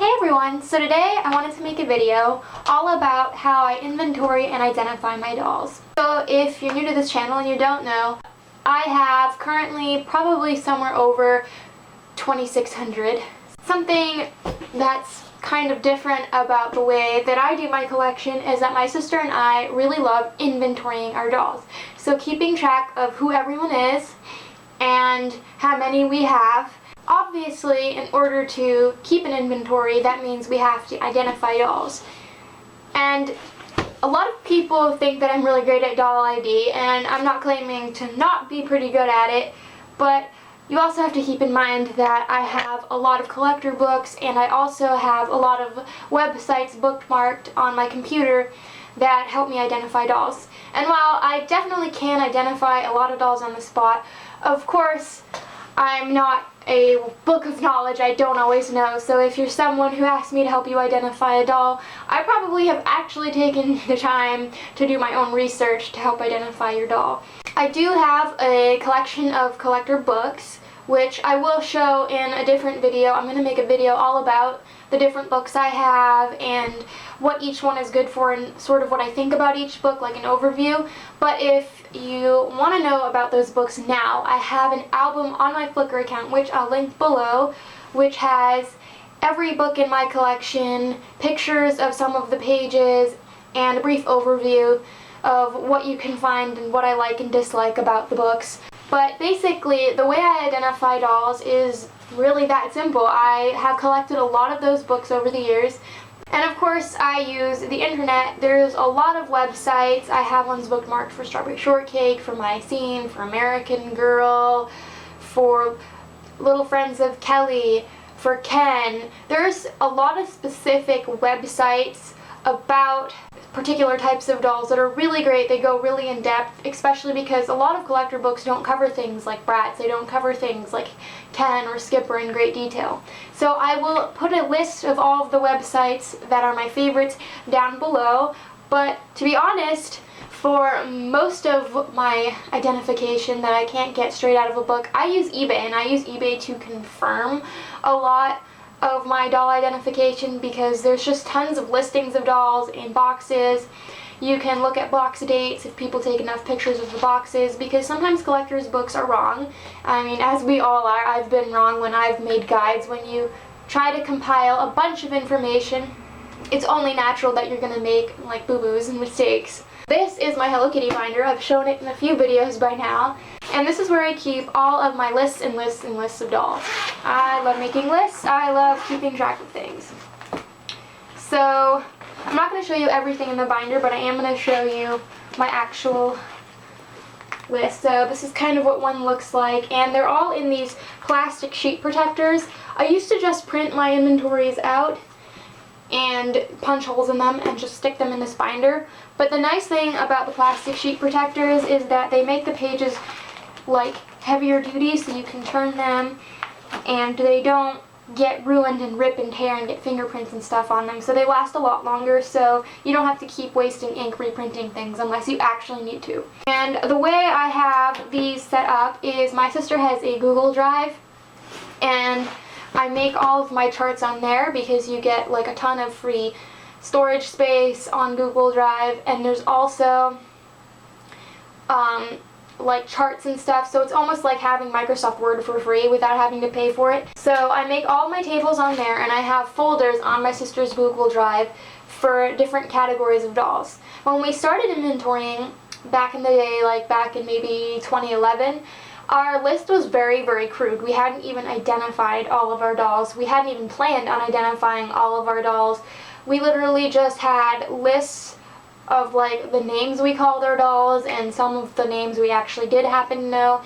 Hey everyone, so today I wanted to make a video all about how I inventory and identify my dolls. So if you're new to this channel and you don't know, I have currently probably somewhere over 2,600. Something that's kind of different about the way that I do my collection is that my sister and I really love inventorying our dolls. So keeping track of who everyone is and how many we have. Obviously, in order to keep an inventory, that means we have to identify dolls. And a lot of people think that I'm really great at doll ID, and I'm not claiming to not be pretty good at it, but you also have to keep in mind that I have a lot of collector books, and I also have a lot of websites bookmarked on my computer that help me identify dolls. And while I definitely can identify a lot of dolls on the spot, of course, I'm not a book of knowledge. I don't always know. So if you're someone who asks me to help you identify a doll, I probably have actually taken the time to do my own research to help identify your doll. I do have a collection of collector books, which I will show in a different video. I'm going to make a video all about the different books I have and what each one is good for and sort of what I think about each book, like an overview. But if you want to know about those books now, I have an album on my Flickr account, which I'll link below, which has every book in my collection, pictures of some of the pages, and a brief overview of what you can find and what I like and dislike about the books. But basically, the way I identify dolls is really that simple. I have collected a lot of those books over the years. And of course, I use the internet. There's a lot of websites. I have ones bookmarked for Strawberry Shortcake, for My Scene, for American Girl, for Little Friends of Kelly, for Ken. There's a lot of specific websites about particular types of dolls that are really great. They go really in depth, especially because a lot of collector books don't cover things like Bratz. They don't cover things like Ken or Skipper in great detail. So I will put a list of all of the websites that are my favorites down below. But to be honest, for most of my identification that I can't get straight out of a book, I use eBay, and I use eBay to confirm a lot of my doll identification because there's just tons of listings of dolls in boxes. You can look at box dates if people take enough pictures of the boxes, because sometimes collectors' books are wrong. I mean, as we all are. I've been wrong when I've made guides. When you try to compile a bunch of information, it's only natural that you're going to make like boo-boos and mistakes. This is my Hello Kitty binder. I've shown it in a few videos by now. And this is where I keep all of my lists and lists and lists of dolls. I love making lists. I love keeping track of things. So I'm not going to show you everything in the binder, but I am going to show you my actual list. So this is kind of what one looks like, and they're all in these plastic sheet protectors. I used to just print my inventories out and punch holes in them and just stick them in this binder. But the nice thing about the plastic sheet protectors is that they make the pages like heavier duty, so you can turn them and they don't get ruined and rip and tear and get fingerprints and stuff on them. So they last a lot longer, so you don't have to keep wasting ink reprinting things unless you actually need to. And the way I have these set up is my sister has a Google Drive, and I make all of my charts on there because you get like a ton of free storage space on Google Drive, and there's also like charts and stuff, so it's almost like having Microsoft Word for free without having to pay for it. So I make all my tables on there, and I have folders on my sister's Google Drive for different categories of dolls. When we started inventorying back in the day, like back in maybe 2011, our list was very, very crude. We hadn't even identified all of our dolls. We hadn't even planned on identifying all of our dolls. We literally just had lists of like the names we called our dolls and some of the names we actually did happen to know,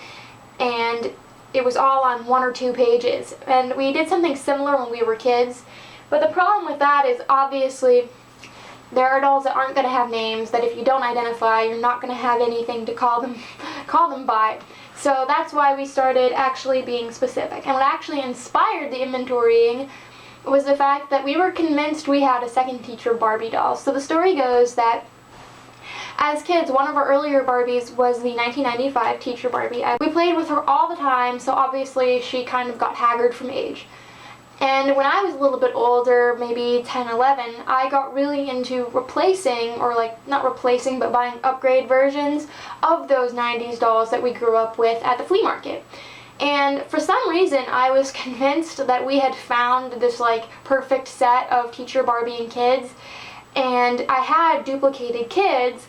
and it was all on 1 or 2 pages. And we did something similar when we were kids, but the problem with that is obviously there are dolls that aren't going to have names, that if you don't identify, you're not going to have anything to call them by. So that's why we started actually being specific. And what actually inspired the inventorying was the fact that we were convinced we had a second teacher Barbie doll. So the story goes that as kids, one of our earlier Barbies was the 1995 teacher Barbie. We played with her all the time, so obviously she kind of got haggard from age. And when I was a little bit older, maybe 10, 11, I got really into replacing, or like not replacing, but buying upgrade versions of those 90s dolls that we grew up with at the flea market. And for some reason, I was convinced that we had found this like perfect set of Teacher Barbie and Kids, and I had duplicated Kids,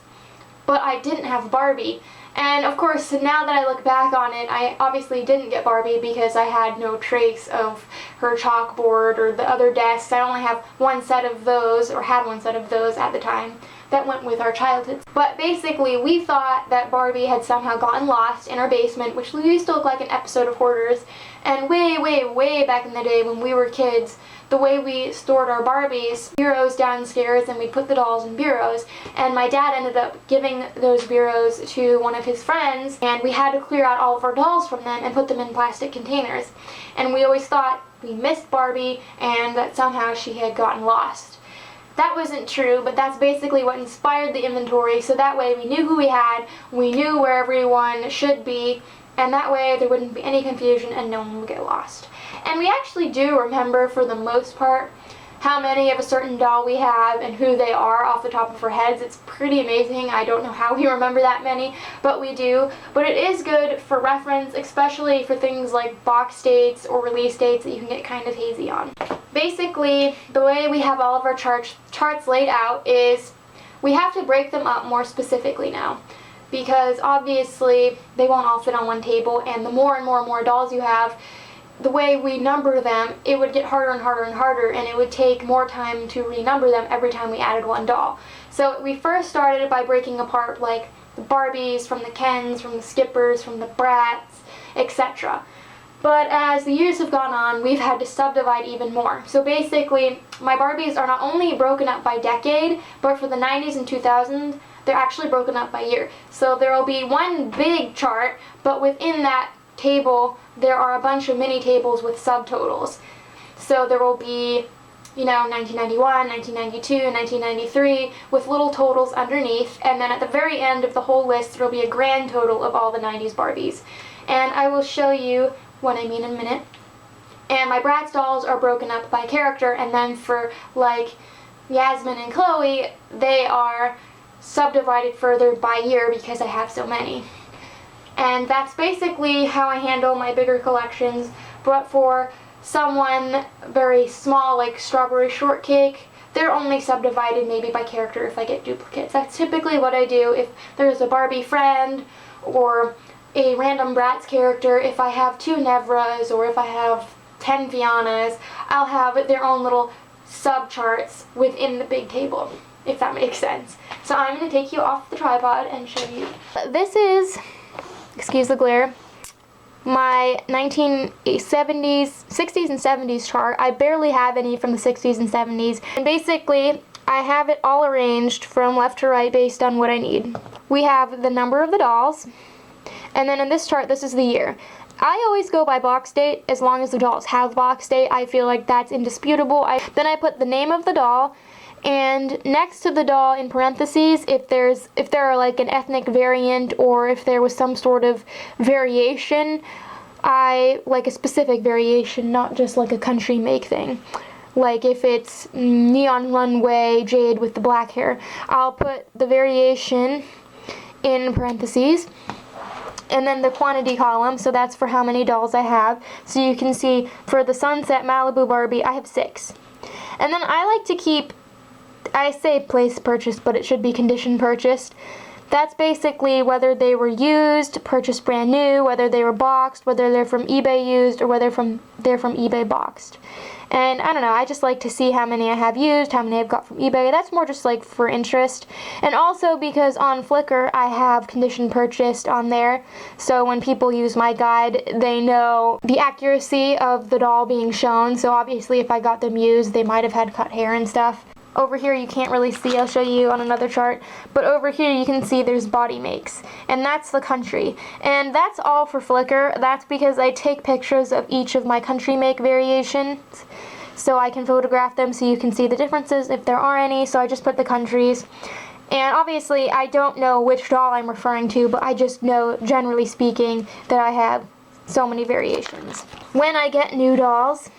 but I didn't have Barbie. And of course, now that I look back on it, I obviously didn't get Barbie because I had no trace of her chalkboard or the other desks. I only have one set of those, or had one set of those at the time, that went with our childhood. But basically, we thought that Barbie had somehow gotten lost in our basement, which used to look like an episode of Hoarders. And way, way, way back in the day when we were kids, the way we stored our Barbies, bureaus downstairs, and we'd put the dolls in bureaus, and my dad ended up giving those bureaus to one of his friends, and we had to clear out all of our dolls from them and put them in plastic containers. And we always thought we missed Barbie and that somehow she had gotten lost. That wasn't true, but that's basically what inspired the inventory, so that way we knew who we had, we knew where everyone should be, and that way there wouldn't be any confusion and no one would get lost. And we actually do remember, for the most part, how many of a certain doll we have and who they are off the top of our heads. It's pretty amazing. I don't know how we remember that many, but we do. But it is good for reference, especially for things like box dates or release dates that you can get kind of hazy on. Basically, the way we have all of our charts laid out is we have to break them up more specifically now, because obviously they won't all fit on one table, and the more and more and more dolls you have, the way we number them, it would get harder and harder and harder, and it would take more time to renumber them every time we added one doll. So we first started by breaking apart like the Barbies from the Kens, from the Skippers, from the Bratz, etc. But as the years have gone on, we've had to subdivide even more. So basically, my Barbies are not only broken up by decade, but for the 90s and 2000s, they're actually broken up by year. So there will be one big chart, but within that table, there are a bunch of mini tables with subtotals. So there will be, 1991, 1992, 1993, with little totals underneath, and then at the very end of the whole list, there will be a grand total of all the 90s Barbies. And I will show you what I mean in a minute. And my Bratz dolls are broken up by character, and then for like Yasmin and Chloe, they are subdivided further by year because I have so many. And that's basically how I handle my bigger collections. But for someone very small like Strawberry Shortcake, they're only subdivided maybe by character if I get duplicates. That's typically what I do if there's a Barbie friend or a random Bratz character. If I have 2 Nevras or if I have 10 Fiannas, I'll have their own little subcharts within the big table, if that makes sense. So I'm going to take you off the tripod and show you. This is, excuse the glare, my 1970s, 60s and 70s chart. I barely have any from the 60s and 70s. And basically, I have it all arranged from left to right based on what I need. We have the number of the dolls, and then in this chart, this is the year. I always go by box date as long as the dolls have box date. I feel like that's indisputable. Then I put the name of the doll, and next to the doll in parentheses, if there are like an ethnic variant or if there was some sort of variation, I like a specific variation, not just like a country make thing. Like if it's Neon Runway Jade with the black hair, I'll put the variation in parentheses. And then the quantity column, so that's for how many dolls I have. So you can see for the Sunset Malibu Barbie, I have 6. And then I like to keep, I say place purchased, but it should be condition purchased. That's basically whether they were used, purchased brand new, whether they were boxed, whether they're from eBay used, or whether they're from eBay boxed. And I don't know, I just like to see how many I have used, how many I've got from eBay. That's more just like for interest. And also because on Flickr I have condition purchased on there. So when people use my guide, they know the accuracy of the doll being shown. So obviously if I got them used, they might have had cut hair and stuff. Over here you can't really see, I'll show you on another chart, but over here you can see there's body makes, and that's the country. And that's all for Flickr. That's because I take pictures of each of my country make variations, so I can photograph them so you can see the differences if there are any, so I just put the countries. And obviously I don't know which doll I'm referring to, but I just know, generally speaking, that I have so many variations. When I get new dolls,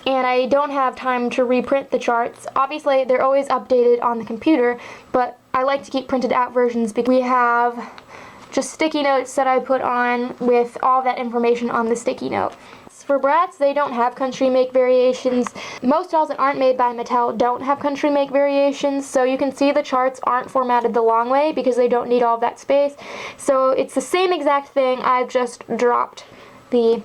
and I don't have time to reprint the charts. Obviously, they're always updated on the computer, but I like to keep printed out versions because we have just sticky notes that I put on with all that information on the sticky note. For Bratz, they don't have country make variations. Most dolls that aren't made by Mattel don't have country make variations, so you can see the charts aren't formatted the long way because they don't need all of that space. So it's the same exact thing, I've just dropped the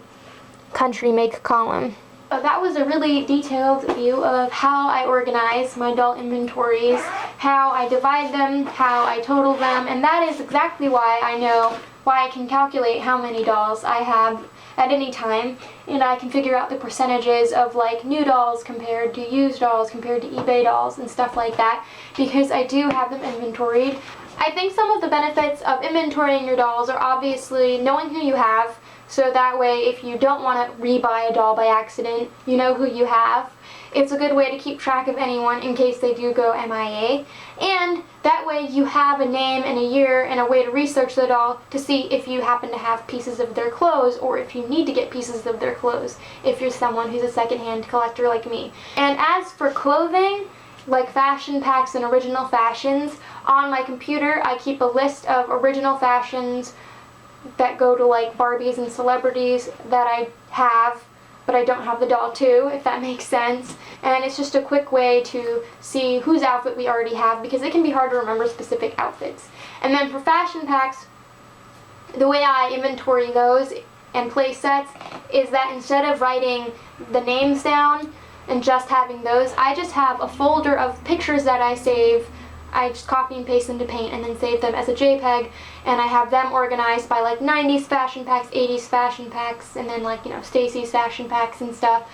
country make column. So that was a really detailed view of how I organize my doll inventories, how I divide them, how I total them, and that is exactly why I can calculate how many dolls I have at any time, and I can figure out the percentages of like new dolls compared to used dolls compared to eBay dolls and stuff like that, because I do have them inventoried. I think some of the benefits of inventorying your dolls are obviously knowing who you have, so that way if you don't want to rebuy a doll by accident, you know who you have. It's a good way to keep track of anyone in case they do go MIA, and that way you have a name and a year and a way to research the doll to see if you happen to have pieces of their clothes or if you need to get pieces of their clothes if you're someone who's a secondhand collector like me. And as for clothing, like fashion packs and original fashions, on my computer I keep a list of original fashions that go to like Barbies and celebrities that I have, but I don't have the doll to, if that makes sense. And it's just a quick way to see whose outfit we already have, because it can be hard to remember specific outfits. And then for fashion packs, the way I inventory those and play sets is that instead of writing the names down and just having those, I just have a folder of pictures that I save. I just copy and paste into Paint and then save them as a JPEG, and I have them organized by like 90s fashion packs, 80s fashion packs, and then like, you know, Stacy's fashion packs and stuff,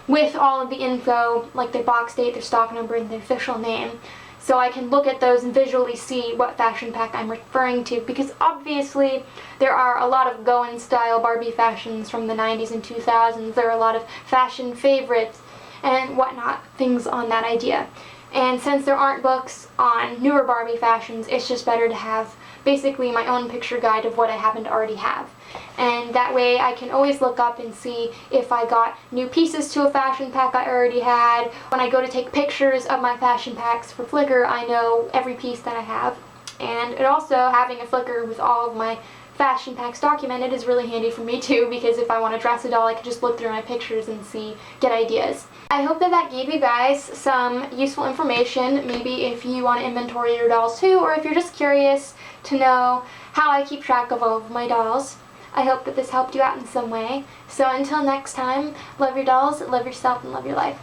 with all of the info, like their box date, their stock number, and their official name. So I can look at those and visually see what fashion pack I'm referring to, because obviously there are a lot of go-in style Barbie fashions from the 90s and 2000s. There are a lot of fashion favorites and whatnot, things on that idea. And since there aren't books on newer Barbie fashions, it's just better to have basically my own picture guide of what I happen to already have. And that way I can always look up and see if I got new pieces to a fashion pack I already had. When I go to take pictures of my fashion packs for Flickr, I know every piece that I have. And it also, having a Flickr with all of my fashion packs documented is really handy for me too, because if I want to dress a doll, I can just look through my pictures and get ideas. I hope that gave you guys some useful information, maybe if you want to inventory your dolls too, or if you're just curious to know how I keep track of all of my dolls. I hope that this helped you out in some way. So until next time, love your dolls, love yourself, and love your life.